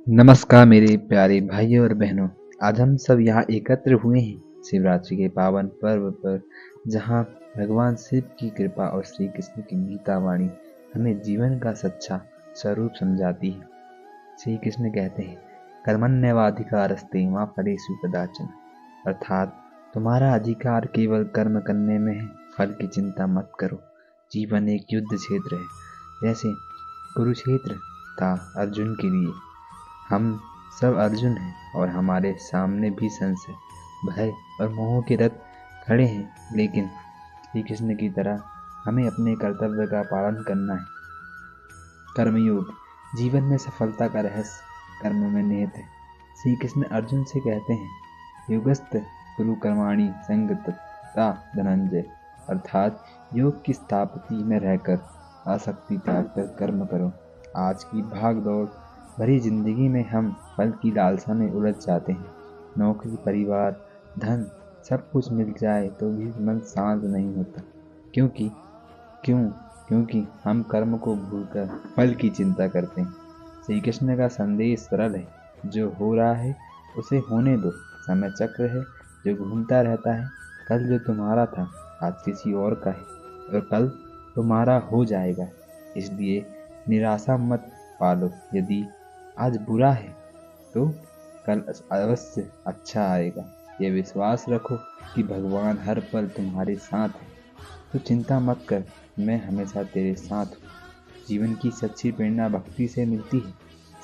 नमस्कार मेरे प्यारे भाइयों और बहनों। आज हम सब यहाँ एकत्र हुए हैं शिवरात्रि के पावन पर्व पर, जहाँ भगवान शिव की कृपा और श्री कृष्ण की गीता वाणी हमें जीवन का सच्चा स्वरूप समझाती है। श्री कृष्ण कहते हैं, कर्मण्येवाधिकारस्ते मा फलेषु कदाचन, अर्थात तुम्हारा अधिकार केवल कर्म करने में है, फल की चिंता मत करो। जीवन एक युद्ध क्षेत्र है, जैसे कुरुक्षेत्र था अर्जुन के लिए। हम सब अर्जुन हैं और हमारे सामने भी संशय, भय और मोह के रथ खड़े हैं, लेकिन श्री कृष्ण की तरह हमें अपने कर्तव्य का पालन करना है। कर्मयोग जीवन में सफलता का रहस्य कर्म में निहित है। श्री कृष्ण अर्जुन से कहते हैं, योगस्थ कुरु कर्माणि संगतता धनंजय, अर्थात योग की स्थापति में रहकर आसक्ति त्याग कर कर्म करो। आज की भाग दौड़ भरी जिंदगी में हम फल की लालसा में उलझ जाते हैं। नौकरी, परिवार, धन सब कुछ मिल जाए तो भी मन शांत नहीं होता। क्योंकि क्यों क्योंकि हम कर्म को भूलकर फल की चिंता करते हैं। श्री कृष्ण का संदेश सरल है, जो हो रहा है उसे होने दो। समय चक्र है जो घूमता रहता है। कल जो तुम्हारा था आज किसी और का है, और कल तुम्हारा हो जाएगा। इसलिए निराशा मत पालो। यदि आज बुरा है तो कल अवश्य अच्छा आएगा। ये विश्वास रखो कि भगवान हर पल तुम्हारे साथ है। तो चिंता मत कर, मैं हमेशा तेरे साथ हूँ। जीवन की सच्ची प्रेरणा भक्ति से मिलती है।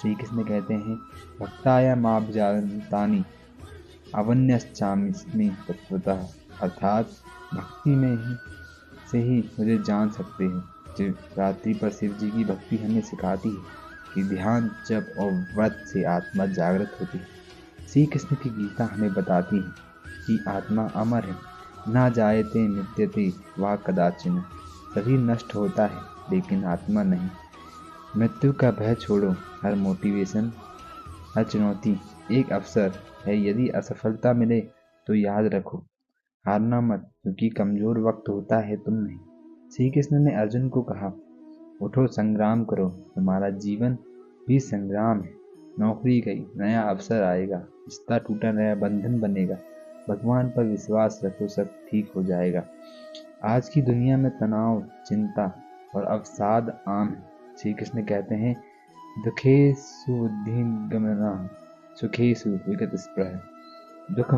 श्री कृष्ण कहते हैं, भक्ताय माब्जातानि अवन्यश्चास्मि तत्वतः, अर्थात भक्ति में ही मुझे जान सकते हैं। शिवरात्रि पर शिव जी की भक्ति हमें सिखाती है कि ध्यान, जप और व्रत से आत्मा जागृत होती है। श्री कृष्ण की गीता हमें बताती है कि आत्मा अमर है, ना जायते मृत्यते वा कदाचिन। शरीर नष्ट होता है लेकिन आत्मा नहीं। मृत्यु का भय छोड़ो। हर मोटिवेशन, हर चुनौती एक अवसर है। यदि असफलता मिले तो याद रखो, हारना मत, क्योंकि कमजोर वक्त होता है, तुम नहीं। श्री कृष्ण ने अर्जुन को कहा, उठो, संग्राम करो। तुम्हारा जीवन भी संग्राम है। नौकरी गई, नया अवसर आएगा। रिश्ता टूटा, नया बंधन बनेगा। भगवान पर विश्वास रखो, सब ठीक हो जाएगा। आज की दुनिया में तनाव, चिंता और अवसाद आम है। श्री कृष्ण कहते हैं, दुखेषु बुद्धिर्गमना सुखेषु विगत स्पृह। दुख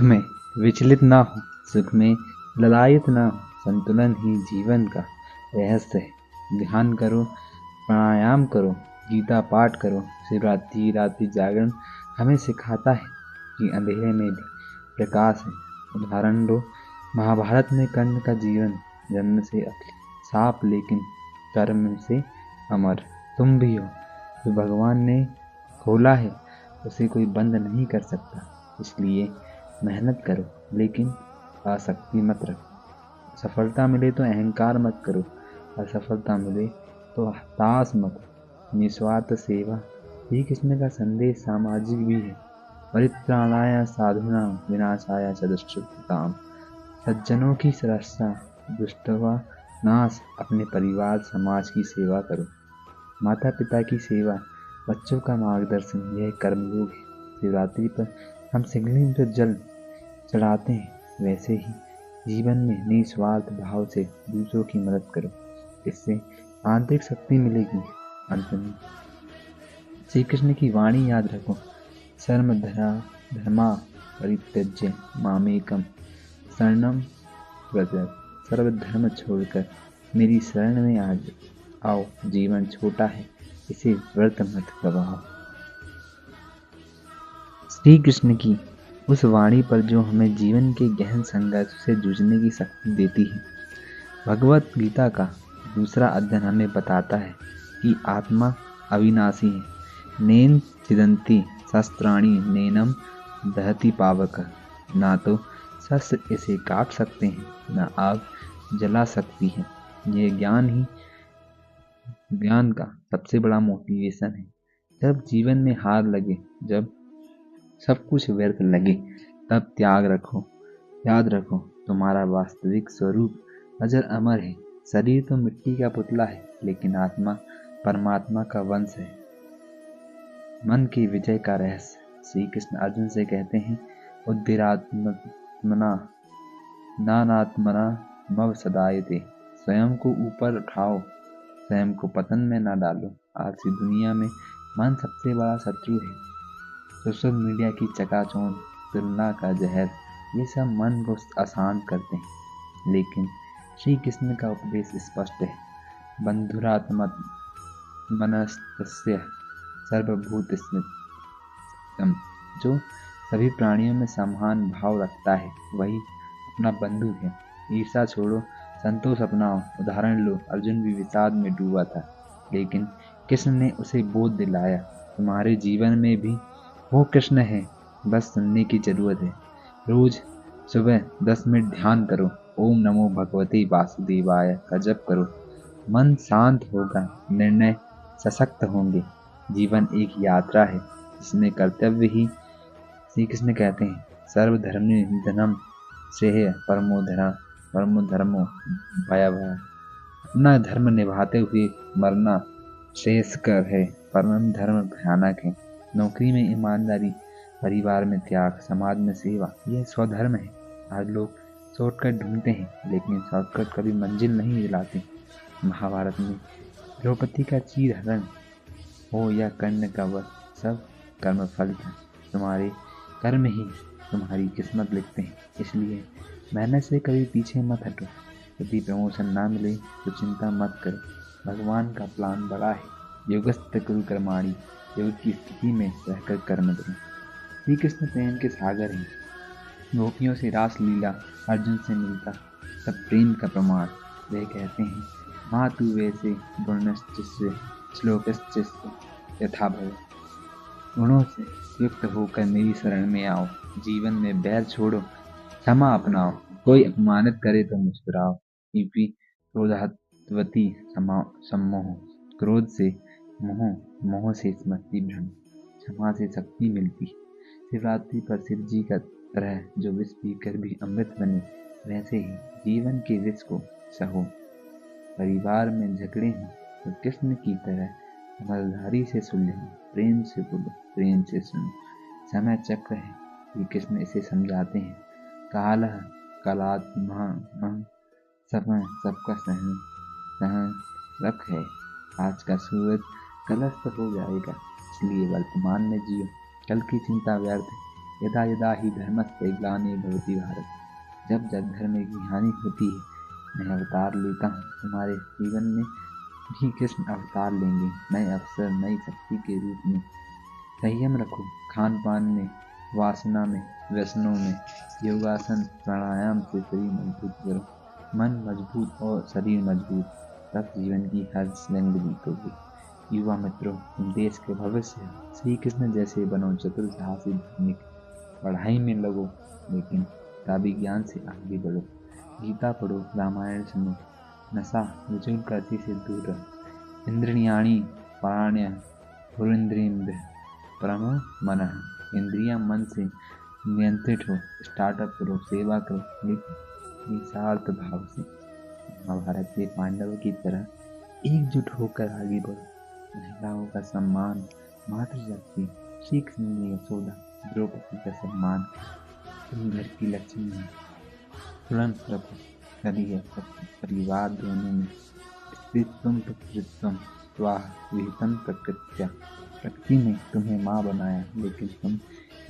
में विचलित ना हो, सुख में ललायत ना हो। संतुलन ही जीवन का रहस्य है। ध्यान करो, प्राणायाम करो, गीता पाठ करो। शिवरात्रि रात्रि जागरण हमें सिखाता है कि अंधेरे में भी प्रकाश है। उदाहरण लो, महाभारत में कर्ण का जीवन जन्म से साफ लेकिन कर्म से अमर। तुम भी हो। जो भगवान ने खोला है उसे कोई बंद नहीं कर सकता। इसलिए मेहनत करो, लेकिन आसक्ति मत रखो। सफलता मिले तो अहंकार मत करो, असफलता मिले तो हताश मत हो। निस्वार्थ सेवा श्री कृष्ण का संदेश सामाजिक भी है। परित्राणाय साधुनां विनाशाय च दुष्कृताम्। सज्जनों की रक्षा, दुष्टवा नाश। अपने परिवार समाज की सेवा करो। माता पिता की सेवा, बच्चों का मार्गदर्शन, यह कर्मयोग है। शिवरात्रि पर हम शिवलिंग पर जल चढ़ाते हैं, वैसे ही जीवन में निस्वार्थ भाव से दूसरों की मदद करो। इससे आंतरिक शक्ति मिलेगी। अंत में श्री कृष्ण की वाणी याद रखो, धर्मा परित्यज्य मामेकम शरणम व्रज। सर्वधर्म छोड़कर मेरी शरण में आओ। जीवन छोटा है, इसे व्यर्थ मत गवाओ। श्री कृष्ण की उस वाणी पर जो हमें जीवन के गहन संघर्ष से जूझने की शक्ति देती है। भगवत गीता का दूसरा अध्ययन हमें बताता है कि आत्मा अविनाशी है। नैन छिदन्ति शस्त्राणि नैनम दहति पावक। ना तो शस्त्र इसे काट सकते हैं, ना आग जला सकती है। यह ज्ञान का सबसे बड़ा मोटिवेशन है। जब जीवन में हार लगे, जब सब कुछ व्यर्थ लगे, तब त्याग रखो। याद रखो, तुम्हारा वास्तविक स्वरूप अजर अमर है। शरीर तो मिट्टी का पुतला है, लेकिन आत्मा परमात्मा का वंश है। मन की विजय का रहस्य। श्री कृष्ण अर्जुन से कहते हैं, उद्धिरात्मना नानात्मना मव सदायते। स्वयं को ऊपर उठाओ, स्वयं को पतन में न डालो। आज की दुनिया में मन सबसे बड़ा शत्रु है। सोशल मीडिया की चकाचौंध, तुलना का जहर, ये सब मन को अशांत करते हैं। लेकिन श्री कृष्ण का उपदेश स्पष्ट है, बंधुरात्मत मनस्तस्य सर्वभूत स्मृतम। जो सभी प्राणियों में समान भाव रखता है वही अपना बंधु है। ईर्ष्या छोड़ो, संतोष अपनाओ। उदाहरण लो, अर्जुन भी विषाद में डूबा था, लेकिन कृष्ण ने उसे बोध दिलाया, तुम्हारे जीवन में भी वो कृष्ण है, बस सुनने की जरूरत है। रोज सुबह 10 मिनट ध्यान करो, ओम नमो भगवते वासुदेवाय का जप करो। मन शांत होगा, निर्णय सशक्त होंगे। जीवन एक यात्रा है जिसमें कर्तव्य ही, श्री कृष्ण कहते हैं, सर्वधर्मनिधनम श्रेय परमो धर्मो भयावह। अपना धर्म निभाते हुए मरना श्रेयस्कर है, परम धर्म भयानक है। नौकरी में ईमानदारी, परिवार में त्याग, समाज में सेवा, यह स्वधर्म है। आज लोग शॉर्टकट ढूंढते हैं, लेकिन शॉर्टकट कभी मंजिल नहीं दिलाते। महाभारत में द्रौपदी का चीरहरण हो या कर्ण का वध, सब कर्म फल था। तुम्हारे कर्म ही तुम्हारी किस्मत लिखते हैं। इसलिए मेहनत से कभी पीछे मत हटो। यदि प्रमोशन ना मिले तो चिंता मत करो, भगवान का प्लान बड़ा है। योगस्थ कुरु कर्माणि, योग की स्थिति में रहकर कर्म करो। श्री कृष्ण प्रेम के सागर हैं। गोपियों से रास लीला, अर्जुन से मिलता सब प्रेम का प्रमाण। वे कहते हैं, माँ तू वैसे गुणश्चिस्य श्लोकश्चिस्य यथा भव। गुणों से युक्त होकर मेरी शरण में आओ। जीवन में बैर छोड़ो, क्षमा अपनाओ। कोई अपमानित करे तो मुस्कुराओ, क्योंकि क्रोधावती सम्मोह। क्रोध से मोह, मोह से स्मृति भ्रम, क्षमा से शक्ति मिलती। शिवरात्रि पर शिव जी का तरह जो विष पीकर भी अमृत बने, वैसे ही जीवन के विष को सहो। परिवार में झगड़े हैं तो कृष्ण की तरह समझदारी से सुलझो, प्रेम से बोलो, प्रेम से सुनो। समय चक्र है, ये कृष्ण इसे समझाते हैं। काल कलात्मा समय सबका सहन रख है। आज का सूरज कल अस्त हो जाएगा, इसलिए वर्तमान में जियो। कल की चिंता व्यर्थ है। यदा यदा ही धर्मस्य ग्लानिर्भवति भारत। जब जब धर्म की हानि होती है मैं अवतार लेता हूँ। तुम्हारे जीवन में भी कृष्ण अवतार लेंगे, नए अवसर, नई शक्ति के रूप में। संयम रखो, खान पान में, वासना में, व्यसनों में। योगासन प्राणायाम से शरीर मजबूत करो। मन मजबूत और शरीर मजबूत, तब जीवन की हर जंग जीतोगे। युवा मित्रों, तुम देश के भविष्य हो। श्री कृष्ण जैसे बनो चतुर साहसी धार्मिक। पढ़ाई में लगो, लेकिन किताबी ज्ञान से आगे बढ़ो। गीता पढ़ो, रामायण सुनो। नशा विचुल करती से दूर रहो। इंद्रियाणी प्राण्य पुरेंद्रिय परम मनः। इंद्रियां मन से नियंत्रित हो। स्टार्टअप करो, सेवा करो, लेकिन निस्वार्थ भाव से। महाभारत के पांडवों की तरह एकजुट होकर आगे बढ़ो। महिलाओं का सम्मान, मातृशक्ति। श्री कृष्ण ने यशोदा द्रौपदी का सम्मान। तुम घर की लक्ष्मी हो, तुरंत रखो। करियर परिवार दोनों में स्त्रीत्वं पुत्रीत्वं स्वाहा विहितं प्रकृत्या। प्रकृति ने तुम्हें माँ बनाया, लेकिन तुम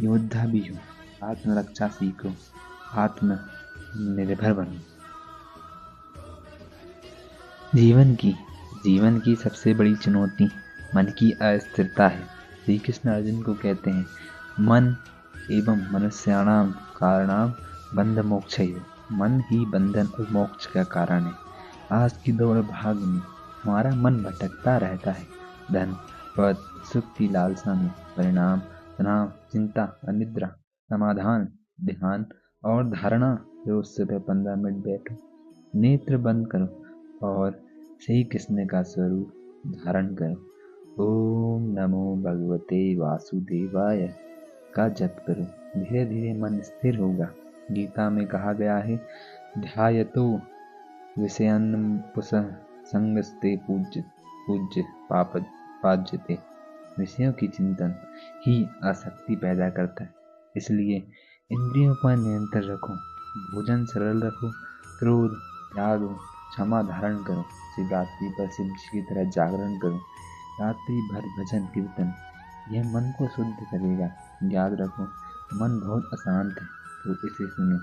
योद्धा भी हो। आत्मरक्षा सीखो, आत्मनिर्भर बनो। जीवन की सबसे बड़ी चुनौती मन की अस्थिरता है। श्री कृष्ण अर्जुन को कहते हैं, मन एवं मनुष्याणाम कारणाम बंध मोक्षय। मन ही बंधन और मोक्ष का कारण है। आज की दौड़ भाग में हमारा मन भटकता रहता है। धन, पद, सुख की लालसा में। परिणाम तनाव, चिंता, अनिद्रा। समाधान ध्यान और धारणा। रोज सुबह 15 मिनट बैठो, नेत्र बंद करो और श्री कृष्ण का स्वरूप धारण करो। ओम नमो भगवते वासुदेवाय का जप करो। धीरे धीरे मन स्थिर होगा। गीता में कहा गया है, ध्यायतो विषयान् पुंसः संगस्ते पूज्य पूज्य पाज्यते। विषयों की चिंतन ही आसक्ति पैदा करता है, इसलिए इंद्रियों पर नियंत्रण रखो, भोजन सरल रखो, क्रोध त्याग दो, क्षमा धारण करो। शिवरात्रि पर शिव जी की तरह जागरण करो, रात्रि भर भजन कीर्तन, यह मन को शुद्ध करेगा। याद रखो, मन बहुत अशांत है तो इसे सुनो,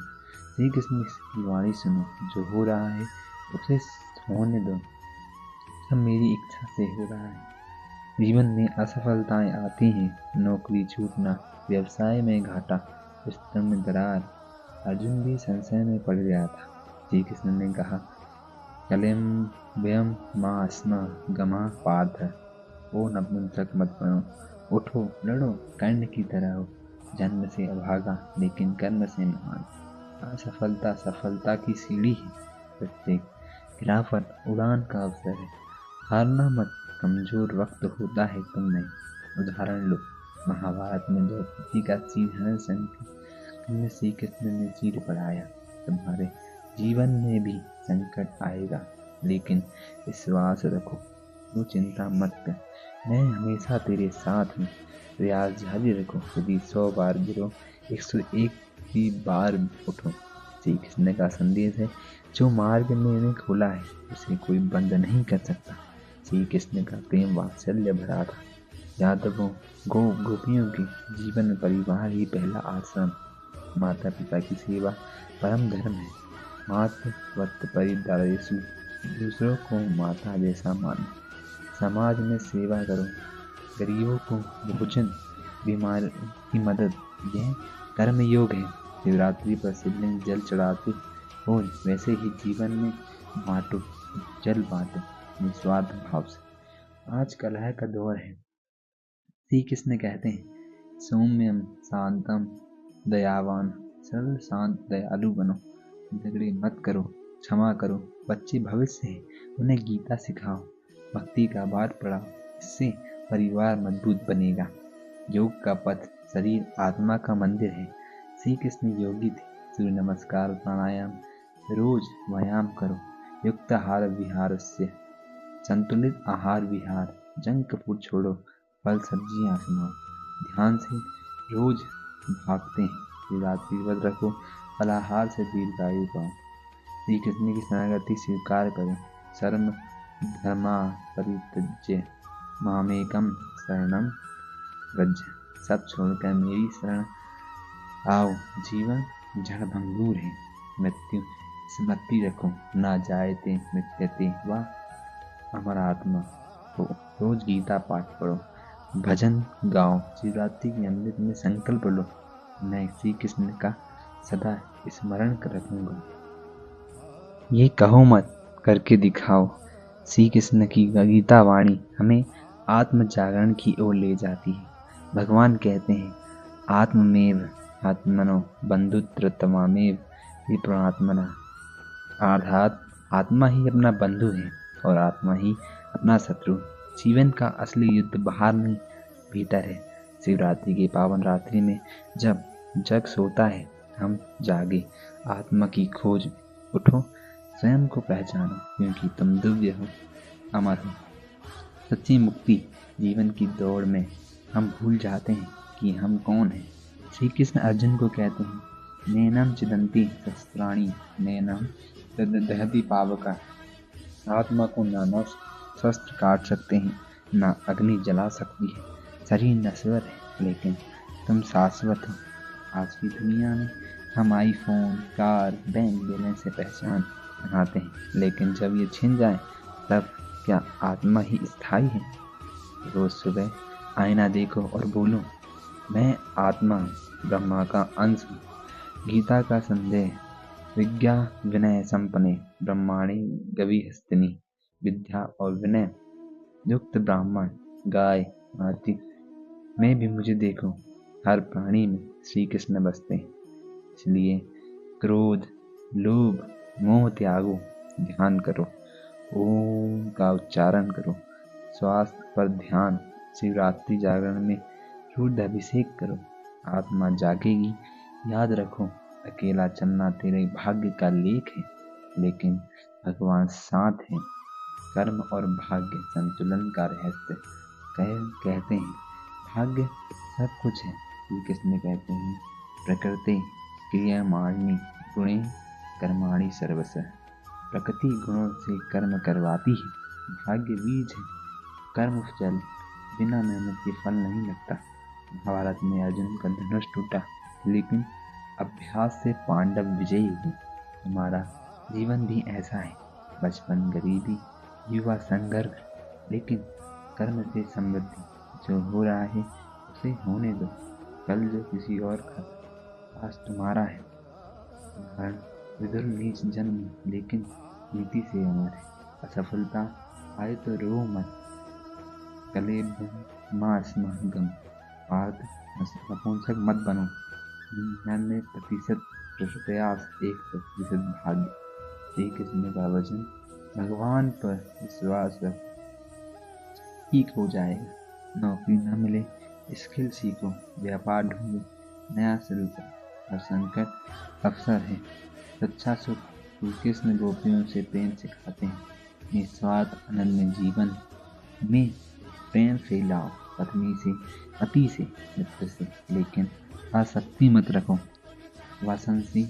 श्री कृष्ण की वाणी सुनो। जो हो रहा है उसे होने दो, सब मेरी इच्छा से हो रहा है। जीवन में असफलताएं आती हैं, नौकरी छूटना, व्यवसाय में घाटा, रिश्ते में दरार। अर्जुन भी संशय में पड़ गया था। श्री कृष्ण ने कहा, कलेम व्यम मास्म गमा पार्थ, ओ नपुंसक मत बनो, उठो लड़ो कर्ण की तरह हो। जन्म से अभागा लेकिन कर्म से महान। असफलता सफलता की सीढ़ी है, प्रत्येक गिरावट उड़ान का अवसर है। हारना मत, कमजोर वक्त होता है तुम नहीं। उदाहरण लो, महाभारत में द्रौपदी का चीरहरण संकट में श्री कृष्ण ने चीर बढ़ाया। तुम्हारे जीवन में भी संकट आएगा, लेकिन विश्वास रखो, तू चिंता मत कर, मैं हमेशा तेरे साथ हूँ। प्रयास जारी रखो, यदि 100 बार गिरो 101वीं बार उठो। श्री कृष्ण का संदेश है, जो मार्ग मैंने खोला है उसे कोई बंद नहीं कर सकता। श्री कृष्ण का प्रेम वात्सल्य भरा था। यादवों गोपियों के जीवन में परिवार ही पहला आश्रम। माता पिता की सेवा परम धर्म है। मातृवत परिदारेषु, दूसरों को माता जैसा मानो। समाज में सेवा करो, गरीबों को भोजन, बीमार की मदद, यह कर्म योग है। शिवरात्रि पर शिवलिंग जल चढ़ाते हो, वैसे ही जीवन में बांटो, जल बांटो निस्वार्थ भाव से। आज कलह का दौर है। श्री कृष्ण कहते हैं, सौम्यम शांतम दयावान, सरल शांत दयालु बनो। झगड़े मत करो, क्षमा करो। बच्चे भविष्य है, उन्हें गीता सिखाओ, भक्ति का पाठ पढ़ाओ, इससे परिवार मजबूत बनेगा। योग का पथ शरीर आत्मा का मंदिर है। श्री कृष्ण योगी थे। सूर्य नमस्कार प्राणायाम रोज व्यायाम करो। युक्त आहार विहार से, संतुलित आहार विहार, जंक फूड छोड़ो, फल सब्जियां खाओ। ध्यान से रोज भागते हैं। शिवरात्रि व्रत रखो, फलाहार से दीर्घायु पाओ। श्री कृष्ण की शरणागति स्वीकार करो। शर्म धर्मा परित्यज्य मामेकम शरणम व्रज। सब छोड़कर मेरी शरण आओ। जीवन जड़ भंगूर है, मृत्यु स्मृति रखो, ना जायते मृत्यते व अमरात्मा हो। रोज गीता पाठ पढ़ो, भजन गाओ। शिवरात्रि के अमृत में संकल्प लो, मैं श्री कृष्ण का सदा स्मरण रखूंगा। ये कहो मत, करके दिखाओ। श्री कृष्ण की गीता वाणी हमें आत्म जागरण की ओर ले जाती है। भगवान कहते हैं, आत्ममेव आत्मनो बंधुत्रतमामेव विप्रात्मना। अर्थात आत्मा ही अपना बंधु है और आत्मा ही अपना शत्रु। जीवन का असली युद्ध बाहर नहीं, भीतर है। शिवरात्रि की पावन रात्रि में जब जग सोता है, हम जागे। आत्मा की खोज, उठो, स्वयं को पहचानो, क्योंकि तुम दिव्य हो, अमर हो। सच्ची मुक्ति जीवन की दौड़ में हम भूल जाते हैं कि हम कौन हैं। श्री कृष्ण अर्जुन को कहते हैं, नैनम चिदंती शस्त्राणि नैनम दहति पावका। आत्मा को ना शस्त्र काट सकते हैं, ना अग्नि जला सकती है। शरीर नश्वर है, लेकिन तुम शाश्वत हो। आज की दुनिया में हम आईफोन, कार, बैंक बैलेंस से पहचान बनाते हैं, लेकिन जब ये छिन जाए तब क्या आत्मा ही स्थायी है? रोज सुबह आईना देखो और बोलो, मैं आत्मा हूँ, ब्रह्मा का अंश हूँ। गीता का संदेह, विज्ञा विनय संपन्ने ब्रह्माणी गविहस्तिनी। विद्या और विनय युक्त ब्राह्मण, गाय, हाथी में भी मुझे देखो। हर प्राणी में श्री कृष्ण बसते हैं, इसलिए क्रोध, लोभ, मोह त्यागो, ध्यान करो, ओम का उच्चारण करो, स्वास्थ्य पर ध्यान। शिवरात्रि जागरण में रुद्राभिषेक करो, आत्मा जागेगी। याद रखो, अकेला चलना तेरे भाग्य का लेख है, लेकिन भगवान साथ है। कर्म और भाग्य संतुलन का रहस्य कहते हैं। भाग्य सब कुछ है, श्री कृष्ण कहते हैं प्रकृति क्रियमाणि गुणे कर्माणि सर्वशः। प्रकृति गुणों से कर्म करवाती है, भाग्य बीज है, कर्म फल बिना मेहनत के फल नहीं लगता। महाभारत में अर्जुन का धनुष टूटा, लेकिन अभ्यास से पांडव विजयी हुए। हमारा जीवन भी ऐसा है, बचपन गरीबी, युवा संघर्ष, लेकिन कर्म से समृद्धि। जो हो रहा है उसे होने दो, कल जो किसी और का आज तुम्हारा है। उदाहरण, विदुर नीच जन्म लेकिन नीति से अमर है। असफलता आए तो रो मत, कलेब मास महगम, पार्थ नपुंसक मत बनो। 99% प्रयास, 1% भाग्य। श्री कृष्ण का वचन, भगवान पर विश्वास रख, ठीक हो जाएगा। नौकरी न मिले, स्किल सीखो, व्यापार ढूंढो, नया शुरू करो। हर संकट अवसर है। सच्चा सुख श्री कृष्ण गोपियों से प्रेम सिखाते हैं। निस्वार्थ अनन्य जीवन में प्रेम फैलाओ, पत्नी से, पति से, मित्र से, लेकिन आसक्ति मत रखो। वासंसी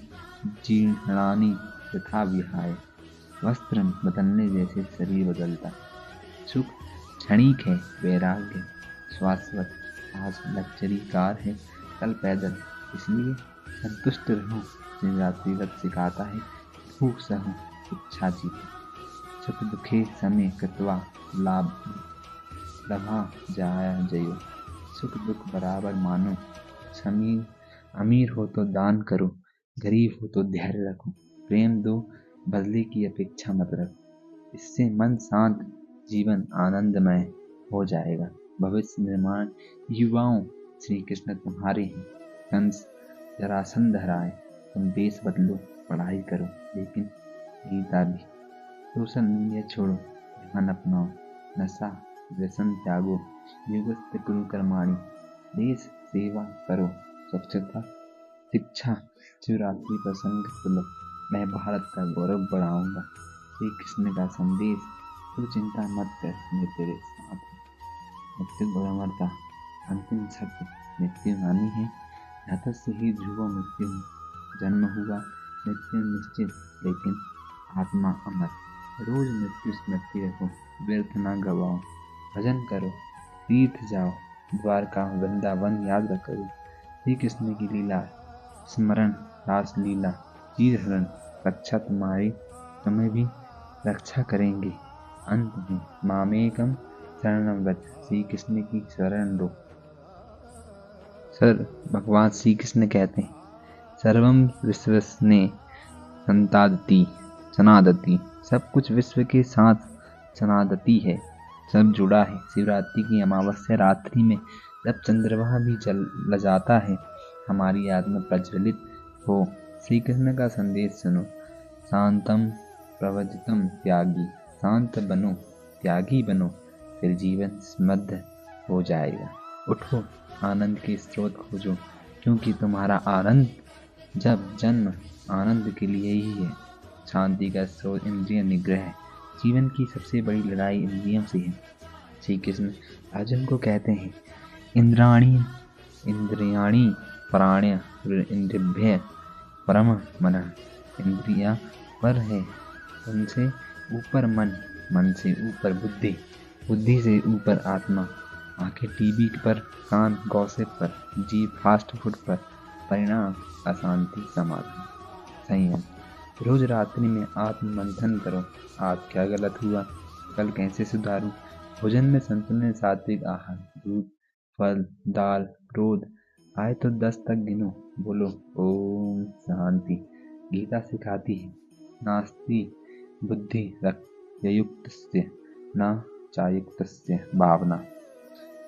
जीर्णानि यथा विहाय, वस्त्र बदलने जैसे शरीर बदलता। सुख क्षणिक है, वैराग्य शाश्वत। आज लग्जरी कार है, कल पैदल, इसलिए संतुष्ट रहो। शिवरात्रि व्रत सिखाता है भूख सहो, इच्छा जीतो। सुख दुखे समय कृत्वा लाभ लभा जाया जयो। सुख दुख बराबर मानो, अमीर हो तो दान करो, गरीब हो तो धैर्य रखो। प्रेम दो, बदले की अपेक्षा मत रखो। इससे मन शांत, जीवन आनंदमय हो जाएगा। भविष्य निर्माण युवाओं, श्री कृष्ण तुम्हारे हैं। कंस जरासंध हराए, तुम देश बदलो, पढ़ाई करो, लेकिन गीता भी। सोशल मीडिया छोड़ो, ध्यान अपनाओ, नशा व्यसन त्यागो, युगस्थ गुरु कर्माणि। देश सेवा करो, स्वच्छता शिक्षा। शिवरात्रि पर संकल्प लो, मैं भारत का गौरव बढ़ाऊंगा। श्री कृष्ण का संदेश, तू चिंता मत कर, मैं तेरे साथ हूँ। मृत्यु और अमरता, अंतिम सत्य। मृत्यु हानि है, जातक से ही ध्रुव मृत्यु। जन्म हुआ, मृत्यु निश्चित, लेकिन आत्मा अमर। रोज मृत्यु स्मृति रखो, व्यर्थ ना गवाओ। भजन करो, तीर्थ जाओ, द्वारका वृंदावन याद रखो। श्री कृष्ण की लीला स्मरण, रास लीला, चीर हरण, रक्षा तुम्हारी, तुम्हें भी रक्षा करेंगे। अंत में मामेकम शरणम व्रज, श्री कृष्ण की शरण लो। सर भगवान श्री कृष्ण कहते हैं, सर्वम विश्वस्ने संतादति सनादति, सब कुछ विश्व के साथ सनादति है, सब जुड़ा है। शिवरात्रि की अमावस्या रात्रि में जब चंद्रमा भी जल जाता है, हमारी आत्मा प्रज्वलित हो। श्री कृष्ण का संदेश सुनो, शांतम प्रवजितम त्यागी, शांत बनो, त्यागी बनो, फिर जीवन समृद्ध हो जाएगा। उठो, आनंद के स्रोत खोजो, क्योंकि तुम्हारा आनंद जब जन्म आनंद के लिए ही है। शांति का स्रोत इंद्रिय निग्रह है। जीवन की सबसे बड़ी लड़ाई इंद्रियों से है। श्री कृष्ण अर्जुन को कहते हैं, इंद्रियाणि प्राण्य इंद्रिभ्य परम मनः। इंद्रिया पर है, उनसे ऊपर मन, मन से ऊपर बुद्धि, बुद्धि से ऊपर आत्मा। आंखें टीवी पर, कान गॉसिप पर, जीभ फास्ट फूड पर। परिणाम अशांति, समाधान संयम। रोज रात्रि में आत्म मंथन करो, आज क्या गलत हुआ, कल कैसे सुधारूं। भोजन में संतुलन, सात्विक आहार, दूध, फल, दाल। क्रोध आए तो 10 तक गिनो, बोलो ओम शांति। गीता सिखाती है, नास्ति बुद्धि युक्तस्य न चायुक्तस्य भावना।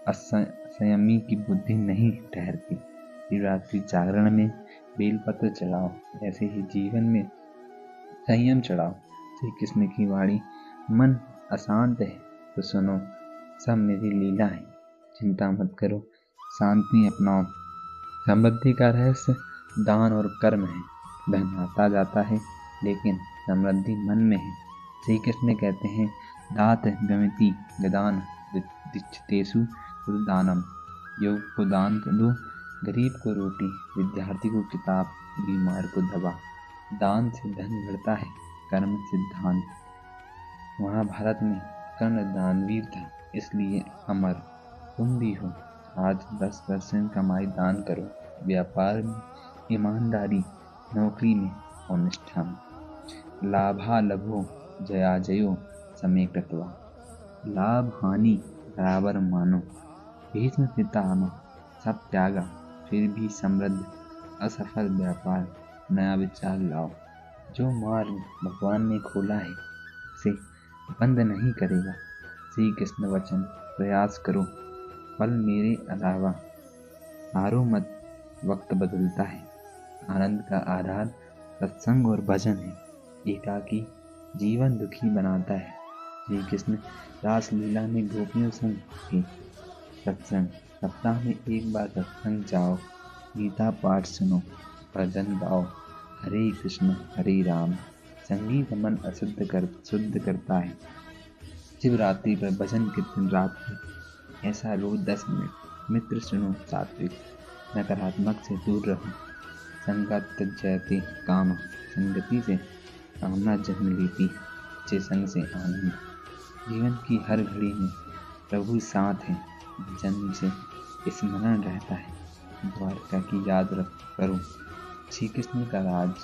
असंयमी की बुद्धि नहीं ठहरती। शिवरात्रि जागरण में बेलपत्र चढ़ाओ, ऐसे ही जीवन में संयम चढ़ाओ। श्री कृष्ण की वाणी, मन अशांत है तो सुनो, सब मेरी लीला है, चिंता मत करो, शांति अपनाओ। समृद्धि का रहस्य दान और कर्म है। धन आता जाता है, लेकिन समृद्धि मन में है। श्री कृष्ण कहते हैं, दात गमिति गदान दिच्छतेषु दानम। योग को दान दो, गरीब को रोटी, विद्यार्थी को किताब, बीमार को दवा। दान से धन बढ़ता है, कर्म से सिद्धांत। महाभारत में कर्ण दानवीर था, इसलिए अमर तुम भी हो। आज 10% कमाई दान करो, व्यापार में ईमानदारी, नौकरी में और निष्ठा में। लाभा लभो जया जयो समय कृत्वा। लाभ हानि बराबर मानो। भीष्म पितामह सब त्यागा, फिर भी समृद्ध असफल व्यापार, नया विचार लाओ। जो मार्ग भगवान ने खोला है उसे बंद नहीं करेगा। श्री कृष्ण वचन प्रयास करो, फल मेरे अलावा हारो मत। वक्त बदलता है, आनंद का आधार सत्संग और भजन है। एकाकी जीवन दुखी बनाता है। श्री कृष्ण रासलीला में गोपियों संग थे। सत्संग सप्ताह में एक बार सत्संग जाओ, गीता पाठ सुनो, भजन गाओ। हरे कृष्ण हरे राम। संगीत मन शुद्ध करता है। शिवरात्रि पर भजन कीर्तन रात को, ऐसा रोज 10 मिनट। मित्र सुनो सात्विक, नकारात्मक से दूर रहो। संगत त्यजते काम, संगति से कामना जन्म लेती, अच्छे संग से आनंद। जीवन की हर घड़ी में प्रभु साथ है, जन्म से स्मरण रहता है। द्वारका की याद करो। श्री कृष्ण का राज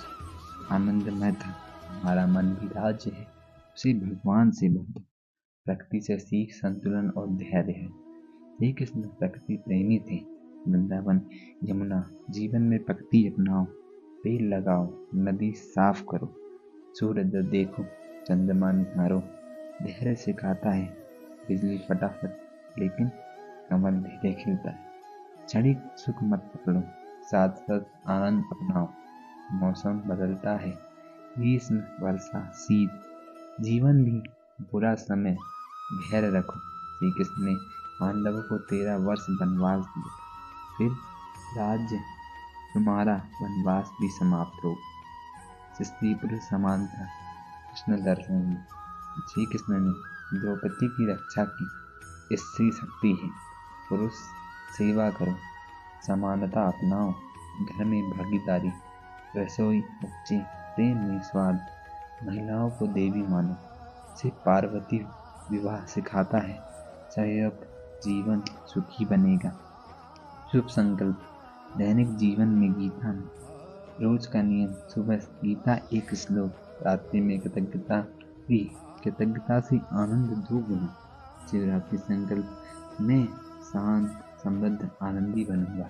आनंदमय था, हमारा मन भी राज्य है, उसी भगवान से बंधो। प्रकृति से सीख संतुलन और धैर्य है। श्री कृष्ण प्रकृति प्रेमी थे। वृंदावन यमुना जीवन में प्रकृति अपनाओ। पेड़ लगाओ, नदी साफ करो, सूर्य देखो, चंद्रमा निहारो। धैर्य सिखाता है, बिजली फटाफट, लेकिन कमल धीरे खिलता है। क्षणिक सुख मत पकड़ो, साथ साथ आनंद अपनाओ। मौसम बदलता है, ग्रीष्म वर्षा शीत, जीवन भी बुरा समय, धैर्य रखो। श्री कृष्ण ने पांडवों को 13 वर्ष वनवास दिया, फिर राज्य तुम्हारा वनवास भी समाप्त हो। स्त्री पुरुष समान था कृष्ण दर्शन में। श्री कृष्ण ने द्रौपदी की रक्षा की। स्त्री शक्ति है, पुरुष सेवा करो, समानता अपनाओ। घर में भागीदारी, रसोई बच्चे, प्रेम में स्वाद, महिलाओं को देवी मानो। शिव पार्वती विवाह सिखाता है, सहयोग जीवन सुखी बनेगा। शुभ संकल्प, दैनिक जीवन में गीता में रोज का नियम, सुबह गीता एक श्लोक, रात्रि में कृतज्ञता से आनंद 2 गुना। शिवरात्रि संकल्प, मैं शांत समृद्ध आनंदी बनूंगा।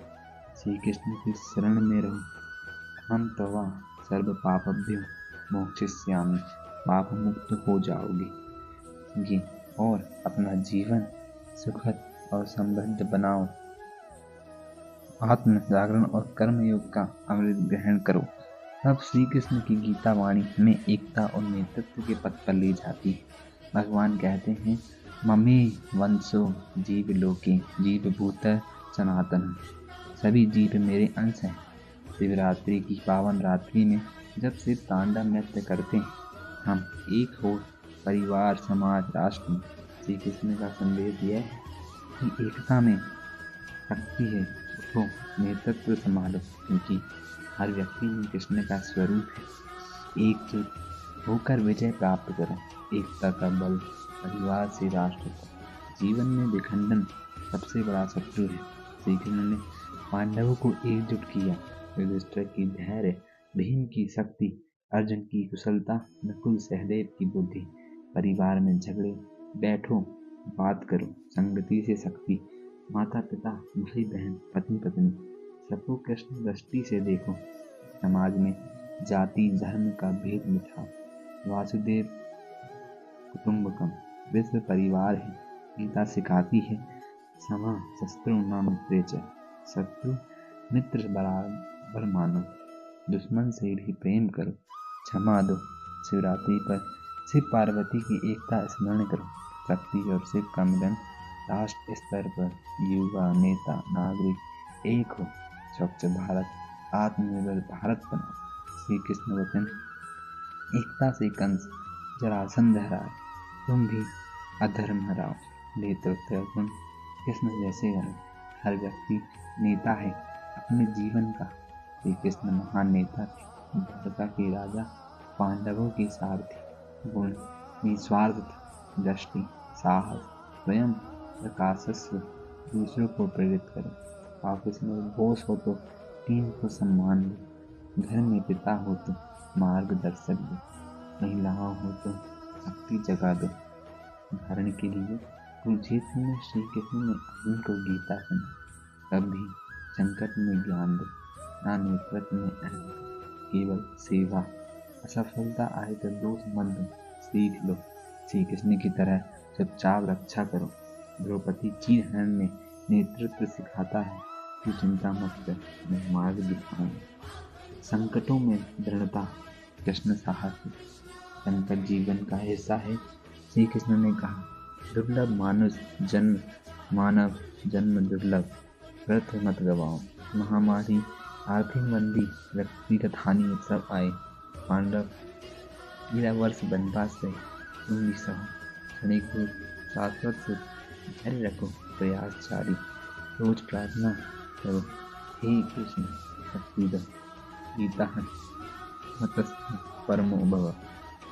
श्री कृष्ण की शरण में रहो। हम तवा सर्व पापभ्यो मोक्षयिष्यामि। पाप मुक्त हो जाओगे और अपना जीवन सुखद और समृद्ध बनाओ। आत्म जागरण और कर्मयोग का अमृत ग्रहण करो। अब श्री कृष्ण की गीता वाणी हमें एकता और नेतृत्व के पथ पर ले जाती है। भगवान कहते हैं, ममे वंशो जीव लोके जीव भूत सनातन। सभी जीव मेरे अंश हैं। शिवरात्रि की पावन रात्रि में जब शिव तांडव नृत्य करते हैं, हम एक हो, परिवार समाज राष्ट्र में। श्री कृष्ण का संदेश यह है कि एकता में शक्ति है। उठो, नेतृत्व संभालो, क्योंकि हर व्यक्ति में कृष्ण का स्वरूप है। एकजुट होकर विजय प्राप्त करो। एकता का बल परिवार से राष्ट्र तक। जीवन में विखंडन सबसे बड़ा शत्रु है। श्री कृष्ण ने पांडवों को एकजुट किया। युधिष्ठिर की धैर्य, भीम की शक्ति, अर्जुन की कुशलता, नकुल सहदेव की बुद्धि। परिवार में झगड़े, बैठो बात करो, संगति से शक्ति। माता पिता, भाई बहन, पति पत्नी, सबको कृष्ण दृष्टि से देखो। समाज में जाति धर्म का भेद मिटाओ। वासुदेव कुटुंबकम, विश्व परिवार है। गीता सिखाती है, समा शत्रु न मित्रे च। शत्रु मित्र बराबर मानो, दुश्मन से भी प्रेम करो, क्षमा दो। शिवरात्रि पर शिव पार्वती की एकता स्मरण करो। शक्ति और शिव का मिलन। राष्ट्र स्तर पर युवा, नेता, नागरिक एक हो। स्वच्छ भारत, आत्मनिर्भर भारत बनाओ। श्री कृष्ण वचन, एकता से कंस जरासंध हराए, तुम भी अधर्म हराओ, नेतृत्व गुण कृष्ण जैसे बनो। हर व्यक्ति नेता है अपने जीवन का। श्री कृष्ण महान नेता थे, द्वारका के राजा, पांडवों के सारथी। गुण निस्वार्थ दृष्टि, साहस, स्वयं प्रकाशस्व, दूसरों को प्रेरित करो। ऑफिस में बॉस हो तो टीम को सम्मान दो। घर में पिता हो तो मार्गदर्शक दो। महिलाओं हो तो शक्ति जगा दो। उदाहरण के लिए कुरुक्षेत्र में श्री कृष्ण ने अर्जुन को गीता सुनाई। कभी संकट में ज्ञान दो, ना नेतृत्व में अहंकार, केवल सेवा। असफलता आए तो दोष मत दो, सीख लो। श्री कृष्ण की तरह चुपचाप रक्षा करो। द्रौपदी चीरहरण में नेतृत्व सिखाता है। तू चिंता मत कर, मैं मार्ग दिखाऊंगा। संकटों में दृढ़ता, कृष्ण साहस। संकट जीवन का हिस्सा है। श्री कृष्ण ने कहा, दुर्लभ मानव जन्म दुर्लभ, व्रत मत गवाओ। महामारी, आर्थिक मंदी, व्यक्तिगत हानि सब आए। पांडव 13 वर्ष वनवास रहे, तुम भी सहो। क्षणिक दुख, शाश्वत सुख, धैर्य रखो, प्रयास जारी। रोज प्रार्थना करो, हे कृष्ण शक्ति दो। गीता है मत्स्य परमो भव,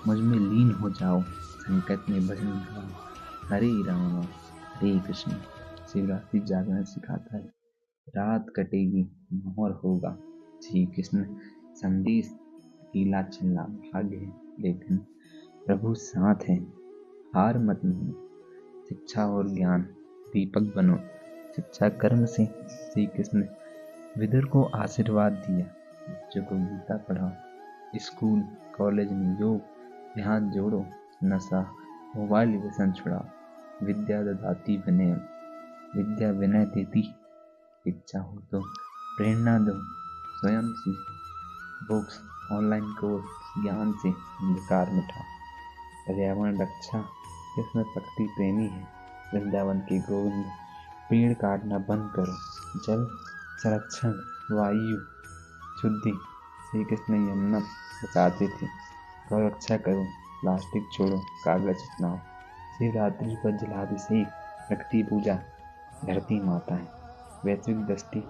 मुझ में लीन हो जाओ। संकट में भजन गाओ, हरे राम हरे कृष्ण। शिवरात्रि जागरण सिखाता है, रात कटेगी मोहर होगा। श्री कृष्ण संदेश अकेला चलना भाग्य है, लेकिन प्रभु साथ है। हार मत मानो, शिक्षा और ज्ञान दीपक बनो। शिक्षा कर्म से श्री कृष्ण विदुर को आशीर्वाद दिया। बच्चों को गीता पढ़ाओ। स्कूल कॉलेज में योग ध्यान जोड़ो। नशा मोबाइल व्यसन छुड़ाओ। विद्या ददाती विनय, विद्या विनय देती। इच्छा हो तो प्रेरणा दो, स्वयं सीखो। बुक्स ऑनलाइन कोर्स ज्ञान से अंधकार मिटाओ। पर्यावरण रक्षा, कृष्ण प्रकृति प्रेमी है। वृंदावन के गोविंद, पेड़ काटना बंद करो। जल संरक्षण, वायु शुद्धि, श्री कृष्ण यमुना बचाते थे। गौ रक्षा करो, प्लास्टिक छोड़ो, कागज अपनाओ। शिवरात्रि पर जलाभिषेक, प्रकृति पूजा, धरती माता है। वैश्विक दृष्टि,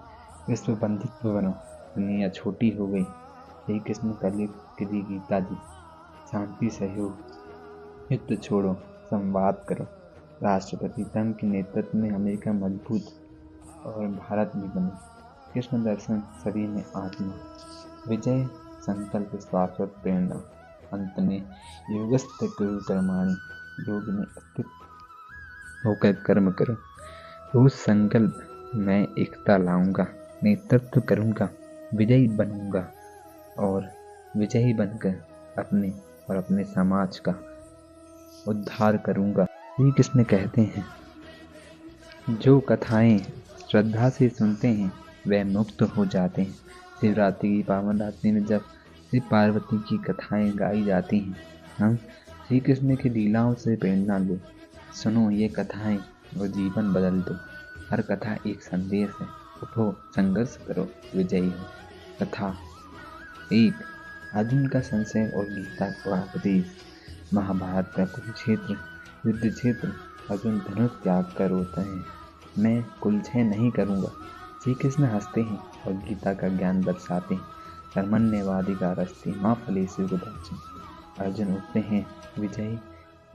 विश्व बंधुत्व बनो। दुनिया छोटी हो गई, श्री कृष्ण कलयुग के लिए गीता दी। शांति सहयोग, युद्ध छोड़ो, संवाद करो। राष्ट्रपति ट्रंप के नेतृत्व में अमेरिका मजबूत और भारत भी बने। कृष्ण दर्शन सभी में आत्मा, विजय संकल्प शाश्वत प्रेरणा। अंत में योगस्थ गुरु कर्माणि, योग में स्थित होकर कर्म करो। रोज संकल्प, मैं एकता लाऊंगा, नेतृत्व करूंगा, विजयी बनूंगा और विजयी बनकर अपने और अपने समाज का उद्धार करूंगा। श्री कृष्ण कहते हैं, जो कथाएं श्रद्धा से सुनते हैं वे मुक्त हो जाते हैं। शिवरात्रि की पावन रात्रि में जब शिव पार्वती की कथाएं गाई जाती हैं, हम श्री कृष्ण की लीलाओं से प्रेरणा लो। सुनो ये कथाएं और जीवन बदल दो। हर कथा एक संदेश है। उठो, संघर्ष करो, विजयी हो। कथा 1, अर्जुन का संशय और गीता का उपदेश। महाभारत का कुरुक्षेत्र युद्ध क्षेत्र। अर्जुन धनुष त्याग कर रोता है, मैं कुलछय नहीं करूंगा। श्री कृष्ण हंसते हैं और गीता का ज्ञान दर्शाते हैं। कर्मण्येवाधिकार अस्ति मा फलेषु कदाचन। अर्जुन उठते हैं, विजयी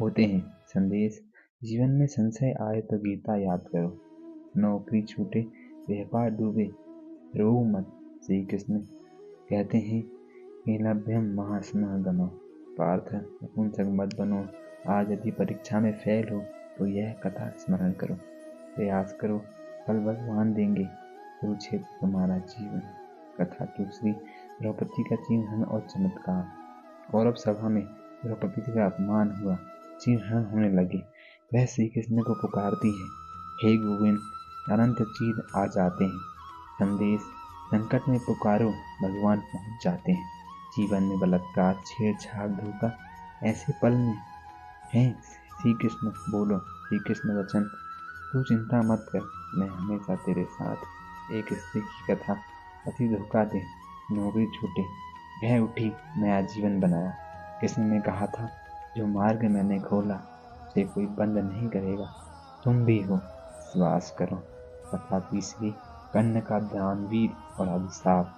होते हैं। संदेश, जीवन में संशय आए तो गीता याद करो। नौकरी छूटे, व्यापार डूबे, रो मत। श्री कृष्ण कहते हैं, लभ्यम महासमगमः पार्थ नपुंसक मत बनो। आज यदि परीक्षा में फेल हो तो यह कथा स्मरण करो। प्रयास करो, फल भगवान देंगे। कुरुक्षेत्र तुम्हारा जीवन। कथा 2, द्रौपदी का चीरहरण और चमत्कार। कौरव सभा में द्रौपदी का अपमान हुआ, चीरहरण होने लगे। वह श्री कृष्ण को पुकारती है, हे गोविंद। अनंत चीर आ जाते हैं। संदेश, संकट में पुकारो, भगवान पहुंच जाते हैं। जीवन में बलात्कार, छेड़छाड़, धोखा ऐसे पल में हैं। श्री कृष्ण बोलो, श्री कृष्ण वचन, तू चिंता मत कर, मैं हमेशा तेरे साथ। एक स्त्री की कथा, पति धोखा दे, नौकरी छूटे, वह उठी, नया जीवन बनाया। कृष्ण ने कहा था, जो मार्ग मैंने खोला से कोई बंद नहीं करेगा। तुम भी हो, विश्वास करो। कथा तीसरी, कर्ण का दानवीर और अभिशाप।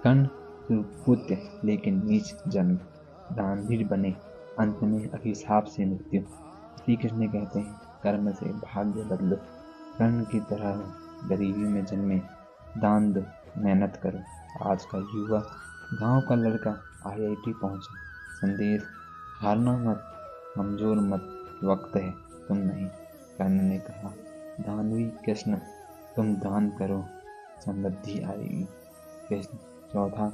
कर्ण सुपुत्र लेकिन नीच जन्म, दानवीर बने, अंत में अभिशाप से मृत्यु। श्री कृष्ण कहते हैं, कर्म से भाग्य बदलो। कर्ण की तरह गरीबी में जन्मे, दान दो, मेहनत करो। आज का युवा, गांव का लड़का IIT पहुंचा। संदेश, हारना मत, कमजोर मत, वक्त है, तुम नहीं। कर्ण ने कहा, दानवी कृष्ण, तुम दान करो, समृद्धि आएगी। कृष्ण। चौथा,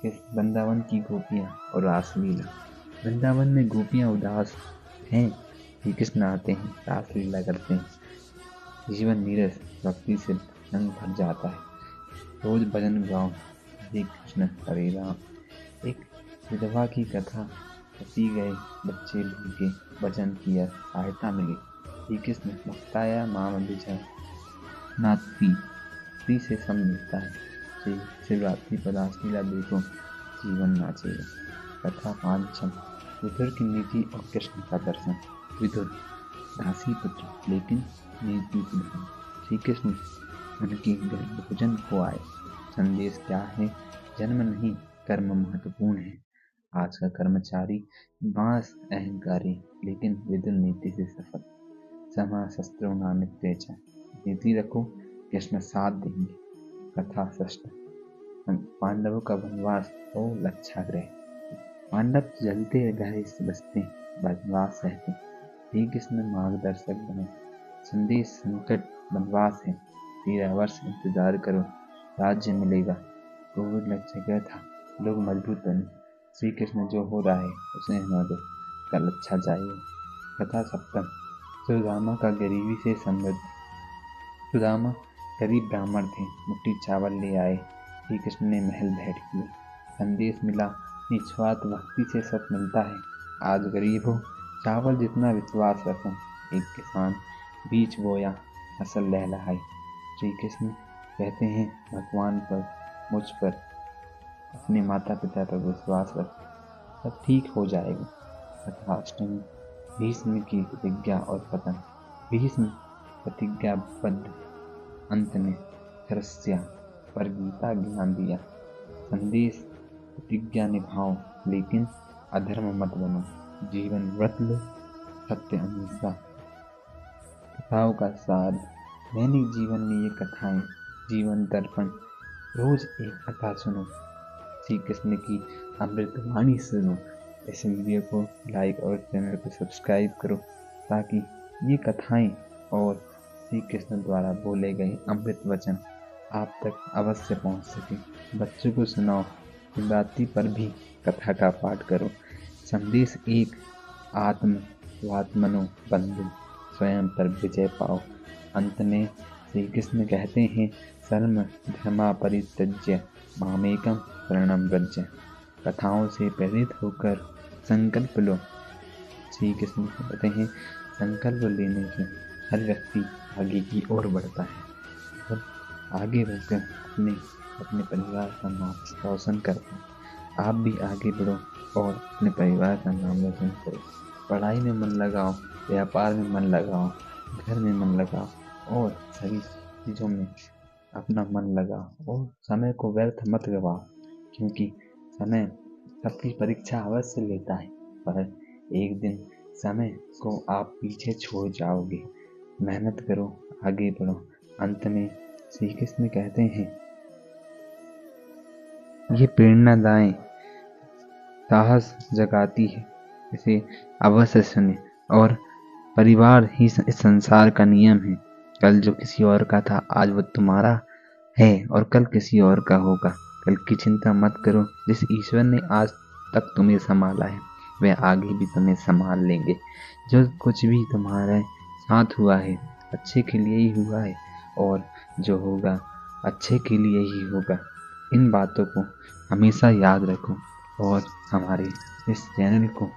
कृष्ण वृंदावन की गोपियां और रासलीला। वृंदावन में गोपियां उदास हैं, श्री कृष्ण आते हैं, रासलीला करते हैं। जीवन नीरस, भक्ति से रंग भर जाता है। रोज भजन गाओ, हरे कृष्ण हरे राम। एक विधवा की कथा, फंसी गए बच्चे भूखे, भजन किया, सहायता मिली। श्री कृष्ण, भक्ताया माम विजय नाती, स्त्री से सम मिलता है। श्री शिवरात्रि पर रासलीला देखो, जीवन नाचेगा। कथा पांचम, विदुर की नीति और कृष्ण का दर्शन। विदुर, दासी पुत्र लेकिन नीति सिद्ध। श्री कृष्ण उनकी भोजन को आए। संदेश क्या है? जन्म नहीं, कर्म महत्वपूर्ण है। आज का कर्मचारी बांस अहंकारी, लेकिन विदुर नीति से सफल। समा शस्त्रों नामित तेजा, नीति रखो, कृष्ण साथ देंगे। कथा षष्ठ, पांडवों का वनवास और लक्षाग्रह। पांडव जलते गए बसते, वनवास सहते। श्री कृष्ण मार्गदर्शक बने। संदेश, संकट वनवास है, 13 वर्ष इंतजार करो, राज्य मिलेगा। कोविड लग गया था, लोग मजबूत बने। श्री कृष्ण, जो हो रहा है उसे होने दो, कल अच्छा जाएगा। कथा सप्तम, सुदामा का गरीबी से समृद्ध। सुदामा गरीब ब्राह्मण थे, मुट्ठी चावल ले आए। श्री कृष्ण ने महल भेंट किए। संदेश मिला, निस्वार्थ भक्ति से सब मिलता है। आज गरीब हो, चावल जितना विश्वास रखो। एक किसान बीज बोया, फसल लहलहाई। श्री कृष्ण कहते हैं, भगवान पर, मुझ पर, अपने माता पिता पर विश्वास रख, सब ठीक हो जाएगा। कथा अष्टमी, भीष्म की प्रतिज्ञा और पतन। भीष्म प्रतिज्ञाबद्ध, अंत में खरस्या पर गीता ज्ञान दिया। संदेश, प्रतिज्ञा निभाओ, लेकिन अधर्म मत बनो। जीवन व्रत लो, सत्य अहिंसा। कथाओं का सार, दैनिक जीवन में ये कथाएं जीवन दर्पण। रोज एक कथा सुनो, श्री कृष्ण की अमृतवाणी सुनो। इस वीडियो को लाइक और चैनल को सब्सक्राइब करो, ताकि ये कथाएं और श्री कृष्ण द्वारा बोले गए अमृत वचन आप तक अवश्य पहुंच सके। बच्चों को सुनाओ, शिवरात्रि पर भी कथा का पाठ करो। संदेश एक, आत्मनो बंधु, स्वयं पर विजय पाओ। अंत में श्री कृष्ण कहते हैं, सर्व धर्मा परित्यज्य मामेकम शरणं व्रज। कथाओं से प्रेरित होकर संकल्प लो। श्री कृष्ण कहते हैं, संकल्प लेने से हर व्यक्ति आगे की ओर बढ़ता है और आगे बढ़कर अपने परिवार का नाम रोशन करता है। आप भी आगे बढ़ो और अपने परिवार का नाम रोशन करो। पढ़ाई में मन लगाओ, व्यापार में मन लगाओ, घर में मन लगाओ और सभी चीज़ों में अपना मन लगाओ और समय को व्यर्थ मत गवाओ, क्योंकि समय सबकी परीक्षा अवश्य लेता है, पर एक दिन समय को आप पीछे छोड़ जाओगे। मेहनत करो, आगे बढ़ो। अंत में श्री कृष्ण कहते हैं, ये प्रेरणादायक साहस जगाती है, इसे अवश्य सुने। और परिवार ही इस संसार का नियम है। कल जो किसी और का था, आज वो तुम्हारा है और कल किसी और का होगा। कल की चिंता मत करो। जिस ईश्वर ने आज तक तुम्हें संभाला है, वह आगे भी तुम्हें संभाल लेंगे। जो कुछ भी तुम्हारे साथ हुआ है, अच्छे के लिए ही हुआ है, और जो होगा अच्छे के लिए ही होगा। इन बातों को हमेशा याद रखो और हमारे इस चैनल को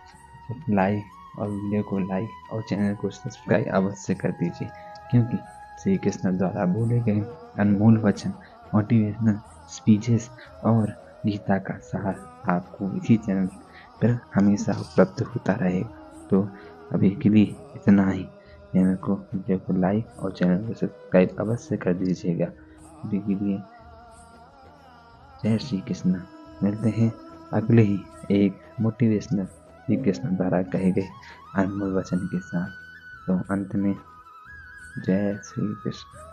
लाइक और वीडियो को लाइक और चैनल को सब्सक्राइब अवश्य कर दीजिए, क्योंकि श्री कृष्ण द्वारा बोले गए अनमोल वचन, मोटिवेशनल स्पीचेस और गीता का सार आपको इसी चैनल पर हमेशा उपलब्ध होता रहेगा। तो अभी के लिए इतना ही। चैनल को वीडियो को लाइक और चैनल को सब्सक्राइब अवश्य कर दीजिएगा। अभी के लिए जय श्री कृष्ण। मिलते हैं अगले ही एक मोटिवेशनल श्री कृष्ण द्वारा कहे गए अनमोल वचन के साथ। तो अंत में जय श्री कृष्ण।